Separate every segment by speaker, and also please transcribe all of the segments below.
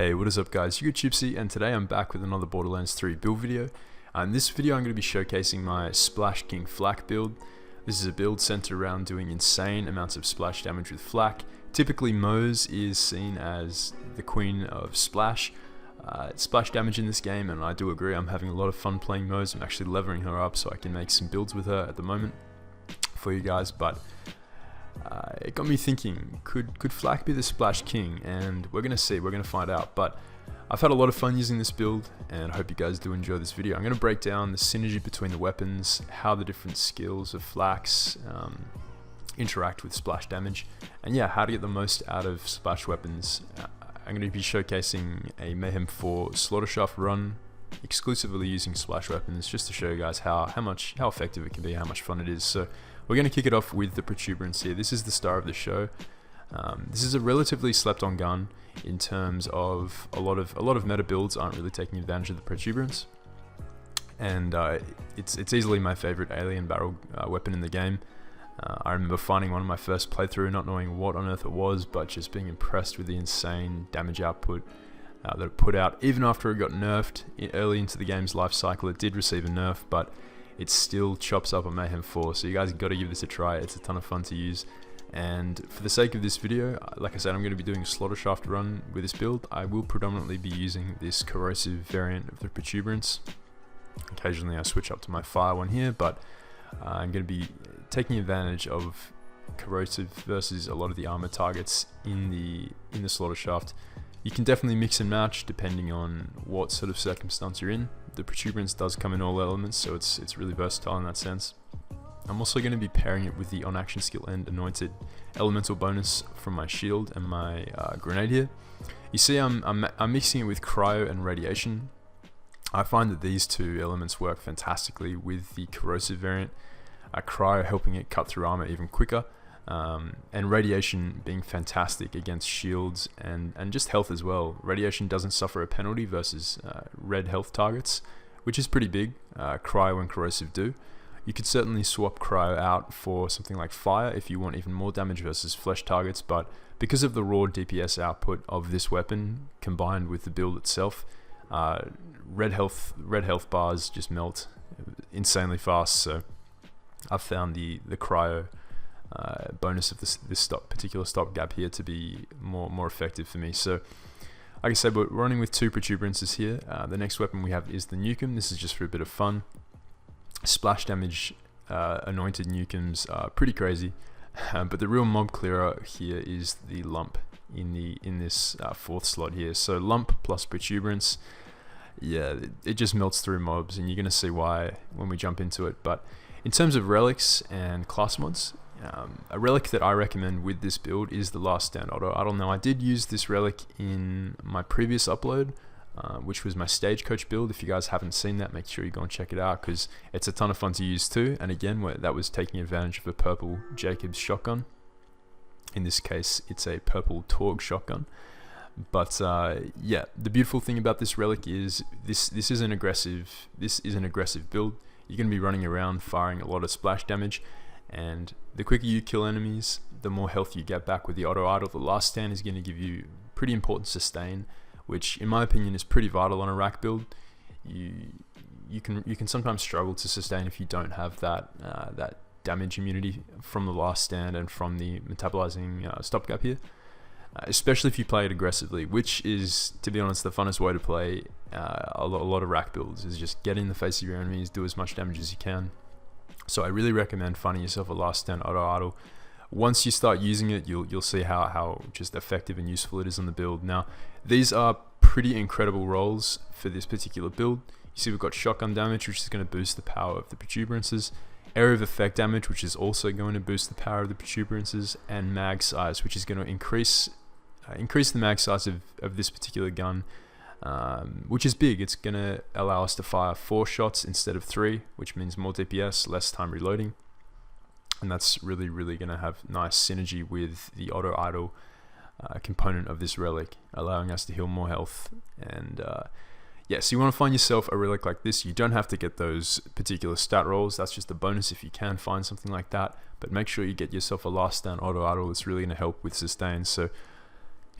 Speaker 1: Hey, what is up guys, you got Gypsy, and today I'm back with another Borderlands 3 build video. In this video I'm going to be showcasing my Splash King FL4K Build. This is a build centered around doing insane amounts of splash damage with FL4K. Typically Mose is seen as the queen of splash damage in this game, and I do agree. I'm having a lot of fun playing Mose. I'm actually leveling her up so I can make some builds with her at the moment for you guys, but it got me thinking, could FL4K be the Splash King? And we're going to see, we're going to find out. But I've had a lot of fun using this build, and I hope you guys do enjoy this video. I'm going to break down the synergy between the weapons, how the different skills of FL4Ks interact with splash damage, and yeah, how to get the most out of splash weapons. I'm going to be showcasing a Mayhem 4 slaughter shaft run exclusively using splash weapons, just to show you guys how effective it can be, how much fun it is. So we're going to kick it off with the Protuberance here. This is the star of the show. This is a relatively slept on gun in terms of a lot of meta builds aren't really taking advantage of the Protuberance, and it's easily my favorite alien barrel weapon in the game. I remember finding one in my first playthrough, not knowing what on earth it was, but just being impressed with the insane damage output that it put out. Even after it got nerfed early into the game's life cycle, it did receive a nerf, but it still chops up a Mayhem 4, so you guys got to give this a try. It's a ton of fun to use. And for the sake of this video, like I said, I'm going to be doing a slaughter shaft run with this build. I will predominantly be using this corrosive variant of the Protuberance. Occasionally I switch up to my fire one here, but I'm going to be taking advantage of corrosive versus a lot of the armor targets in the slaughter shaft. You can definitely mix and match depending on what sort of circumstance you're in. The Protuberance does come in all elements, so it's really versatile in that sense. I'm also going to be pairing it with the on action skill and anointed elemental bonus from my shield and my grenade here. You see, I'm mixing it with cryo and radiation. I find that these two elements work fantastically with the corrosive variant. Cryo helping it cut through armor even quicker, and radiation being fantastic against shields and just health as well. Radiation doesn't suffer a penalty versus red health targets, which is pretty big. Cryo and corrosive do. You could certainly swap cryo out for something like fire if you want even more damage versus flesh targets, but because of the raw DPS output of this weapon combined with the build itself, red health bars just melt insanely fast. So I've found the cryo bonus of this particular stopgap here to be more effective for me. So like I said, we're running with two Protuberances here. The next weapon we have is the Nukem. This is just for a bit of fun. Splash damage anointed Nukems are pretty crazy, but the real mob clearer here is the lump in this fourth slot here. So lump plus Protuberance, yeah, it just melts through mobs, and you're gonna see why when we jump into it. But in terms of relics and class mods, a relic that I recommend with this build is the Last Stand Auto Idol. Now I did use this relic in my previous upload, which was my Stagecoach build. If you guys haven't seen that, make sure you go and check it out, because it's a ton of fun to use too. And again, that was taking advantage of a purple Jacobs shotgun. In this case, it's a purple Torgue shotgun. But yeah, the beautiful thing about this relic is this is an aggressive build. You're going to be running around firing a lot of splash damage, and the quicker you kill enemies, the more health you get back with the auto idol. The Last Stand is going to give you pretty important sustain, which in my opinion is pretty vital on a rack build. You can sometimes struggle to sustain if you don't have that damage immunity from the Last Stand and from the metabolizing stopgap here. Especially if you play it aggressively, which is, to be honest, the funnest way to play a lot of rack builds, is just get in the face of your enemies, do as much damage as you can. So I really recommend finding yourself a Last Stand auto idol. Once you start using it, you'll see how just effective and useful it is on the build. Now, these are pretty incredible rolls for this particular build. You see we've got shotgun damage, which is going to boost the power of the Protuberances, area of effect damage, which is also going to boost the power of the Protuberances, and mag size, which is going to increase the mag size of this particular gun, which is big. It's going to allow us to fire 4 shots instead of 3, which means more DPS, less time reloading, and that's really going to have nice synergy with the auto idol component of this relic, allowing us to heal more health. And yeah, so you want to find yourself a relic like this. You don't have to get those particular stat rolls, that's just a bonus if you can find something like that, but make sure you get yourself a Last Stand auto idol. It's really going to help with sustain. So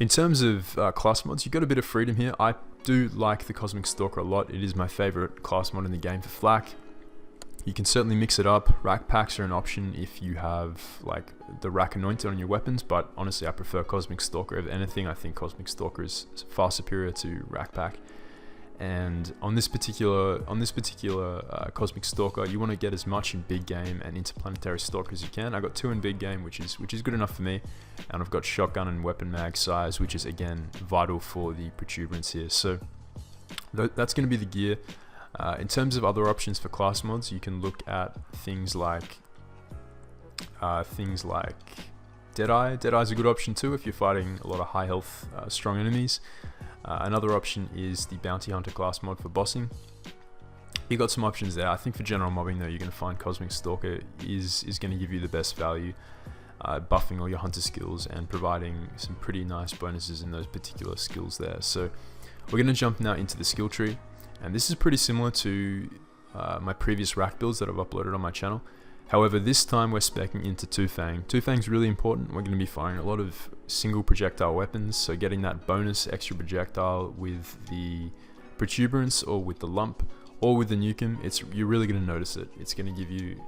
Speaker 1: In terms of class mods, you've got a bit of freedom here. I do like the Cosmic Stalker a lot. It is my favorite class mod in the game for flak. You can certainly mix it up. Rack packs are an option if you have like the rack anointed on your weapons, but honestly I prefer Cosmic Stalker over anything. I think Cosmic Stalker is far superior to rack pack. And on this particular Cosmic Stalker, you want to get as much in big game and interplanetary stalker as you can. I got 2 in big game, which is good enough for me, and I've got shotgun and weapon mag size, which is again vital for the Protuberance here. So that's going to be the gear. In terms of other options for class mods, you can look at things like Deadeye. Deadeye's a good option too if you're fighting a lot of high health, strong enemies. Another option is the Bounty Hunter class mod for bossing. You got some options there. I think for general mobbing though, you're going to find Cosmic Stalker is going to give you the best value, buffing all your hunter skills and providing some pretty nice bonuses in those particular skills there. So we're going to jump now into the skill tree, and this is pretty similar to my previous rack builds that I've uploaded on my channel. However, this time we're speccing into Two Fang. Two Fang's really important. We're going to be firing a lot of single projectile weapons, so getting that bonus extra projectile with the Protuberance or with the lump or with the Nukem, you're really going to notice it. It's going to give you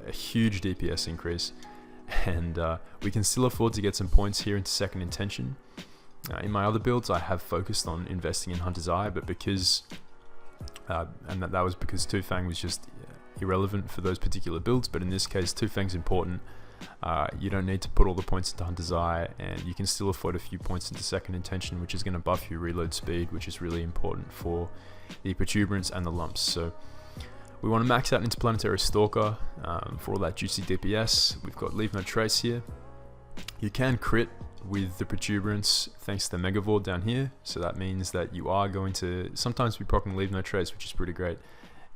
Speaker 1: a huge DPS increase, and we can still afford to get some points here into Second Intention. In my other builds, I have focused on investing in Hunter's Eye, but because, and that was because Two Fang was just irrelevant for those particular builds, but in this case Two Fang's important. You don't need to put all the points into Hunter's Eye, and you can still afford a few points into Second Intention, which is going to buff your reload speed, which is really important for the Protuberance and the lumps. So we want to max out Interplanetary Stalker for all that juicy DPS. We've got Leave No Trace here. You can crit with the Protuberance thanks to the Megavore down here, so that means that you are going to sometimes be proccing Leave No Trace, which is pretty great.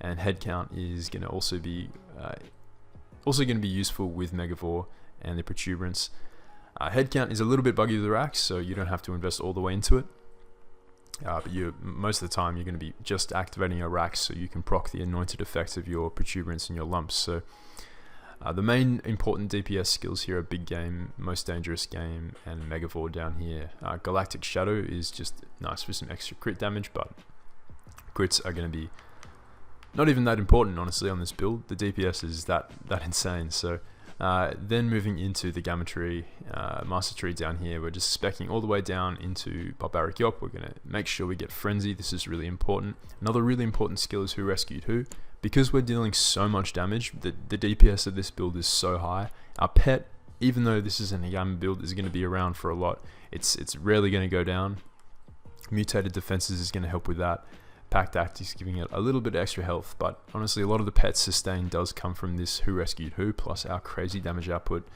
Speaker 1: And head count is going to also be useful with Megavore and the Protuberance. Head count is a little bit buggy with the racks, so you don't have to invest all the way into it. But most of the time you're going to be just activating your racks so you can proc the anointed effects of your Protuberance and your lumps. So the main important DPS skills here are Big Game, Most Dangerous Game, and Megavore down here. Galactic Shadow is just nice for some extra crit damage, but crits are going to be not even that important, honestly, on this build. The DPS is that insane. So then moving into the Gamma Tree, Master Tree down here, we're just speccing all the way down into Barbaric Yop. We're going to make sure we get Frenzy. This is really important. Another really important skill is Who Rescued Who. Because we're dealing so much damage, the DPS of this build is so high. Our pet, even though this isn't a Gamma build, is going to be around for a lot. It's rarely going to go down. Mutated Defenses is going to help with that. Pact Act is giving it a little bit extra health, but honestly a lot of the pet sustain does come from this Who Rescued Who plus our crazy damage output.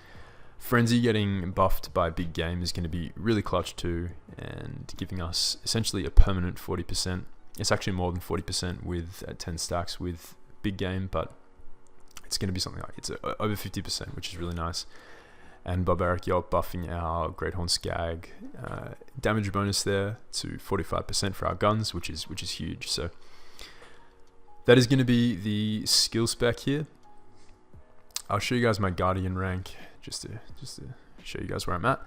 Speaker 1: Frenzy getting buffed by Big Game is going to be really clutch too, and giving us essentially a permanent 40%. It's actually more than 40% with 10 stacks with Big Game, but it's going to be something like over 50%, which is really nice. And Barbaric Yop buffing our Great Horn Skag damage bonus there to 45% for our guns, which is huge. So that is going to be the skill spec here. I'll show you guys my Guardian rank just to show you guys where I'm at.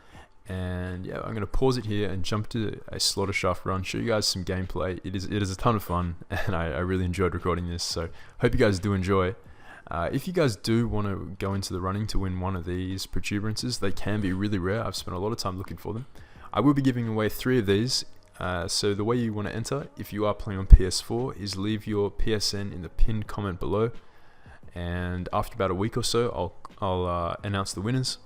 Speaker 1: And yeah, I'm going to pause it here and jump to a Slaughter Shaft run, show you guys some gameplay. It is a ton of fun, and I really enjoyed recording this, so hope you guys do enjoy. If you guys do want to go into the running to win one of these Protuberances, they can be really rare. I've spent a lot of time looking for them. I will be giving away 3 of these. So the way you want to enter, if you are playing on PS4, is leave your PSN in the pinned comment below. And after about a week or so, I'll announce the winners.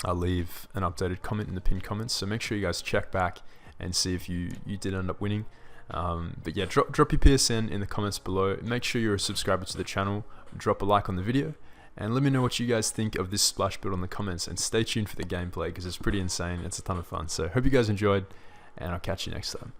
Speaker 1: I'll leave an updated comment in the pinned comments. So make sure you guys check back and see if you did end up winning. But yeah, drop your PSN in the comments below. Make sure you're a subscriber to the channel. Drop a like on the video, and let me know what you guys think of this splash build in the comments, and stay tuned for the gameplay because it's pretty insane. It's a ton of fun. So hope you guys enjoyed, and I'll catch you next time.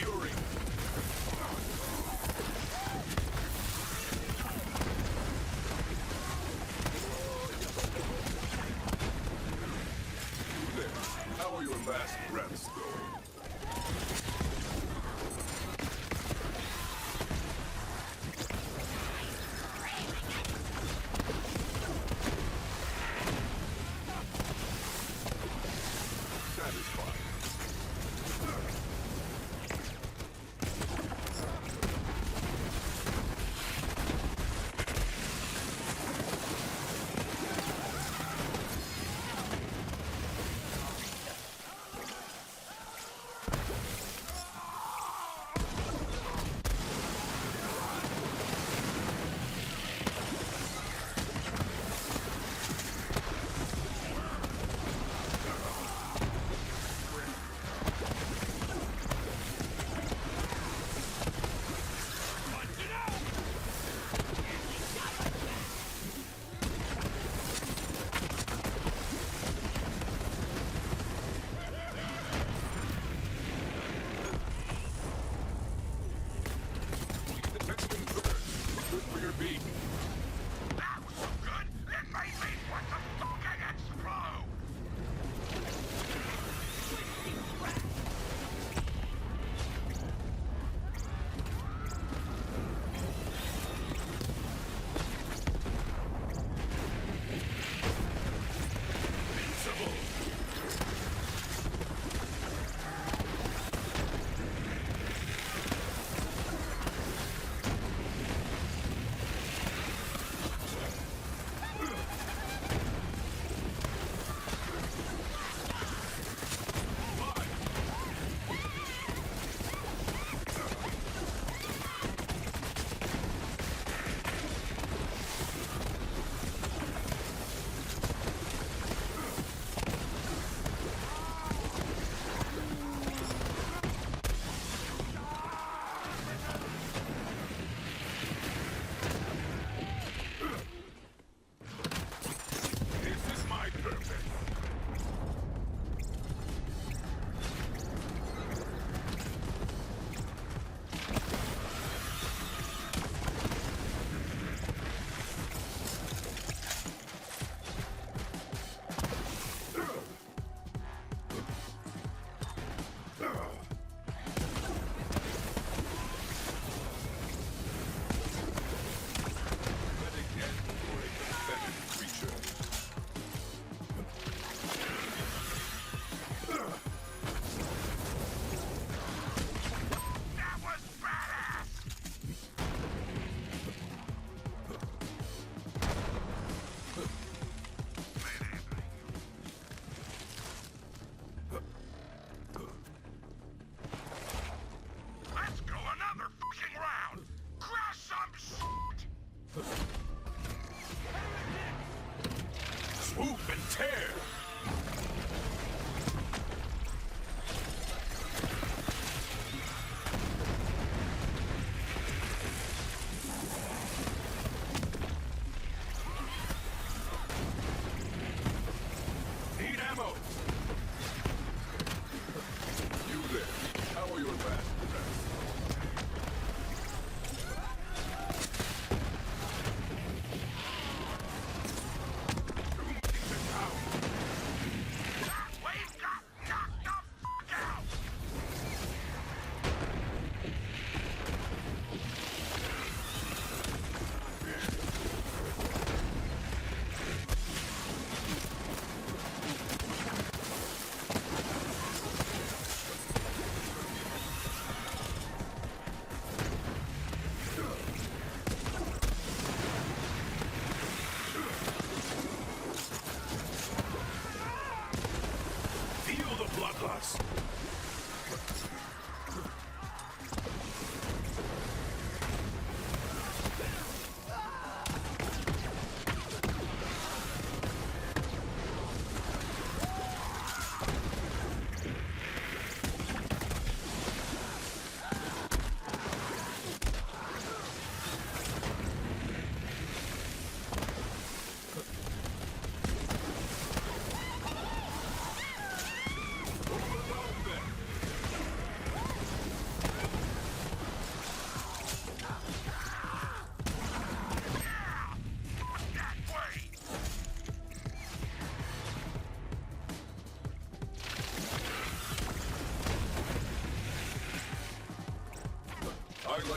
Speaker 2: fury. How are your last breaths going? Satisfied.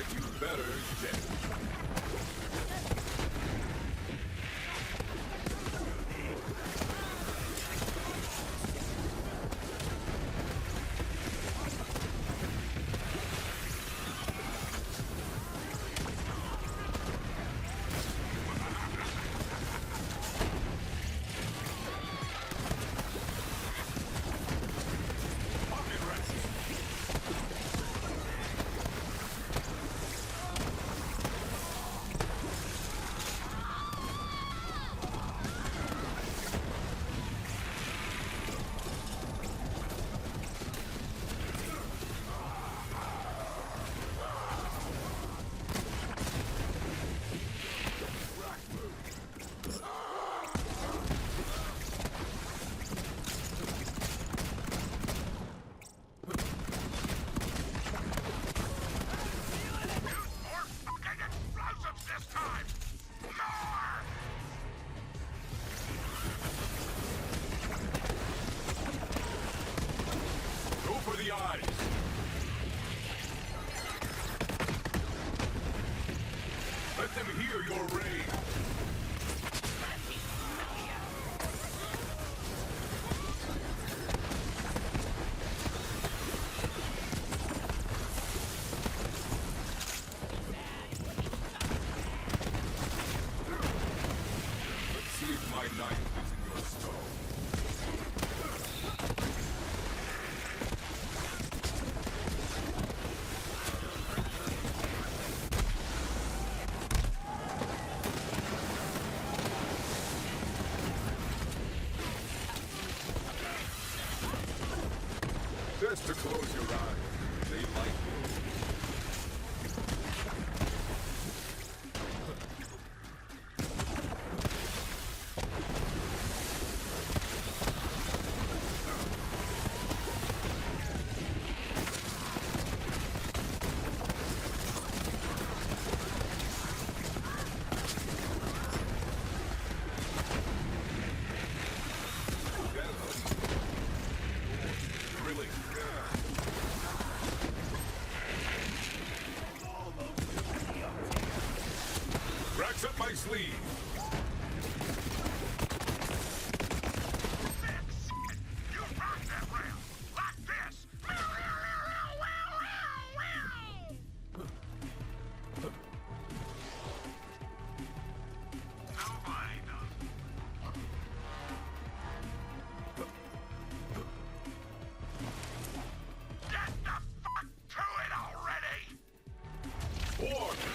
Speaker 2: like you better get it. Let them hear your rage. Let's see if my knife is in your skull. Best to close your eyes. They like it. Really? Cracks up my sleeve.
Speaker 3: You rock that rail like this. Nobody does. Get the fuck to it already!
Speaker 2: Order.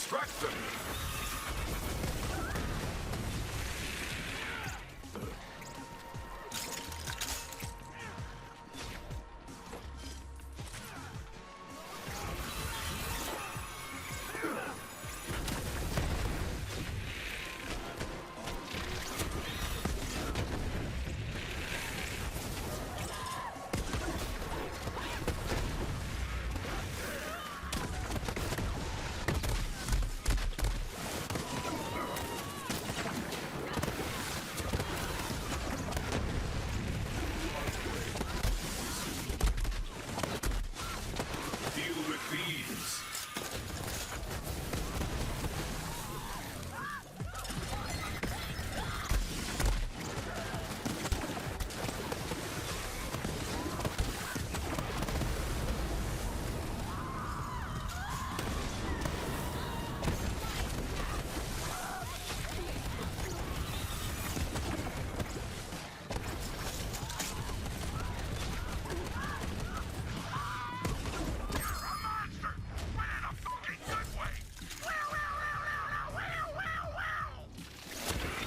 Speaker 2: Distract them! Deal with these!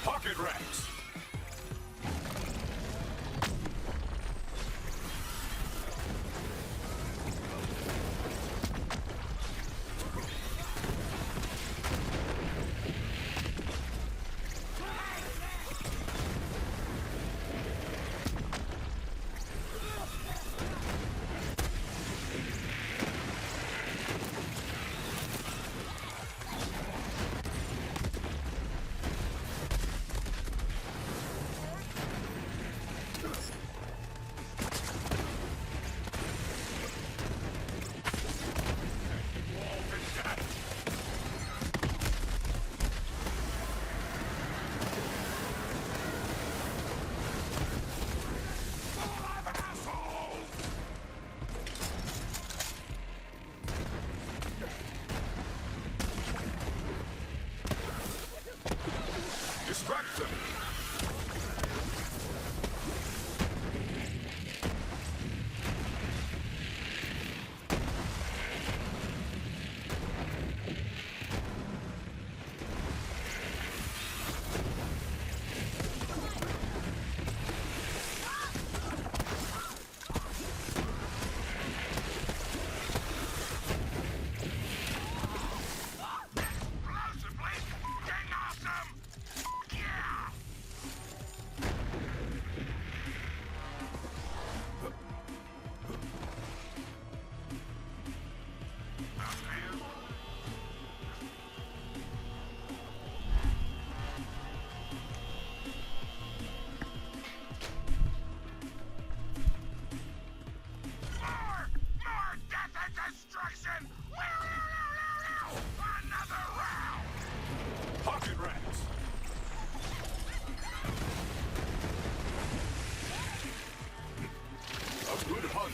Speaker 2: Pocket rats! Distract them!
Speaker 3: Explosively fucking awesome! Yeah! More death and destruction! Another round!
Speaker 2: Pocket rats! A good hunt!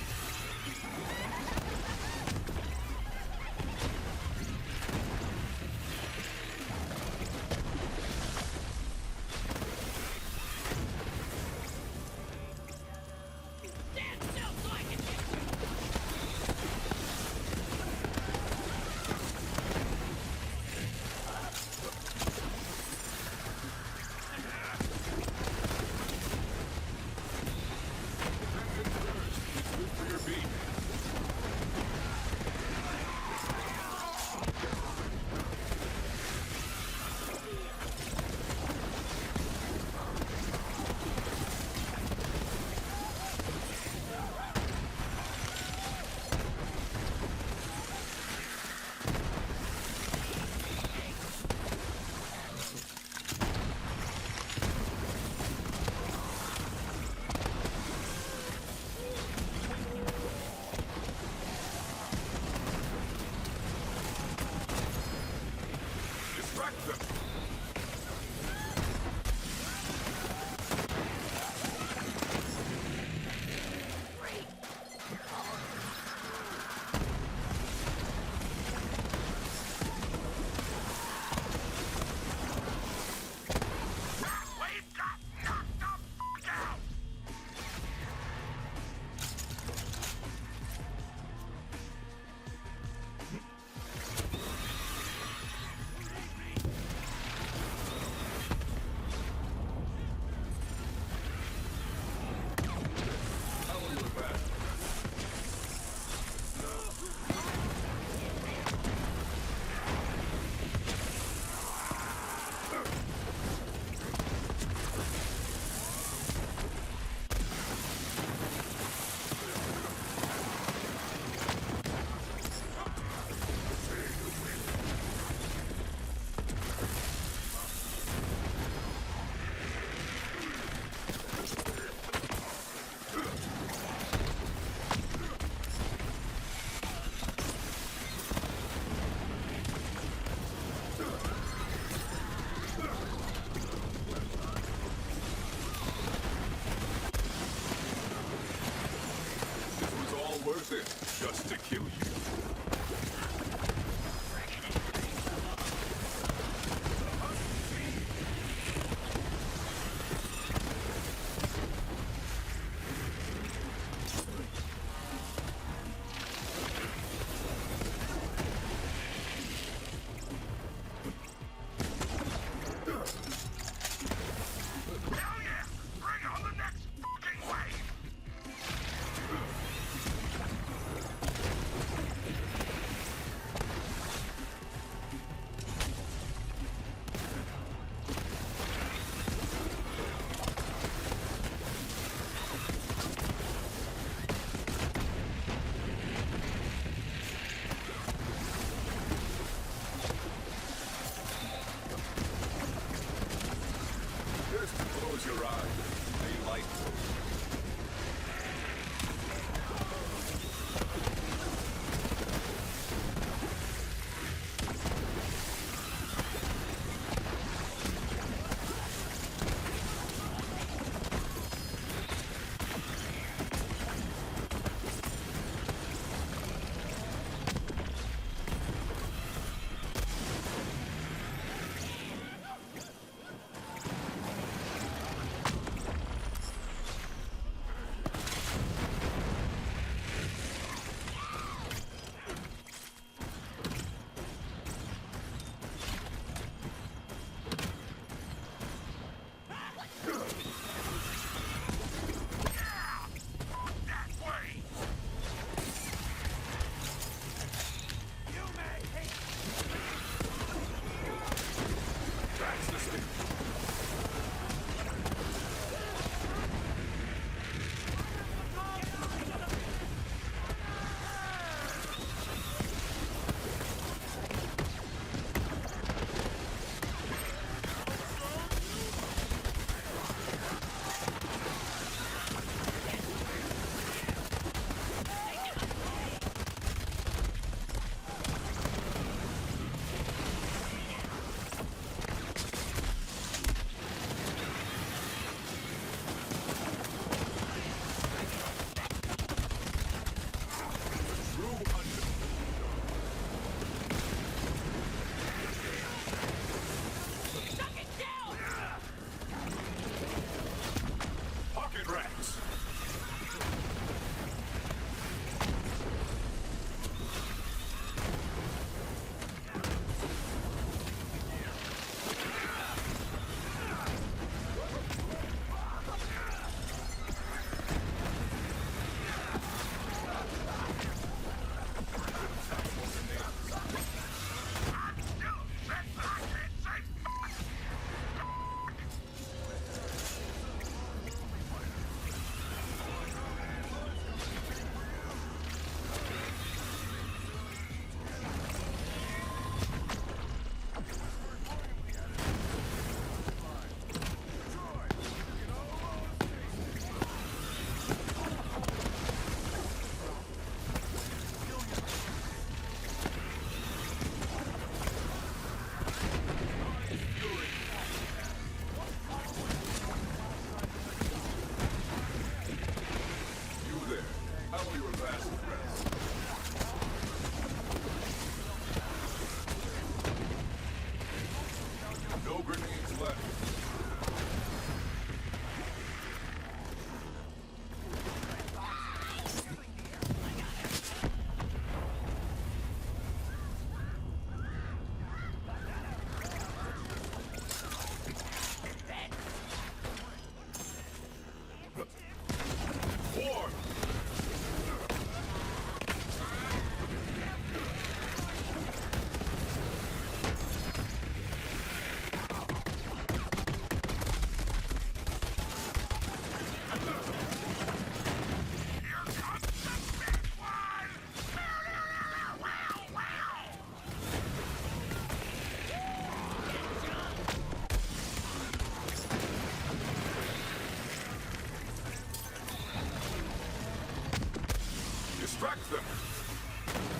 Speaker 2: Crack them!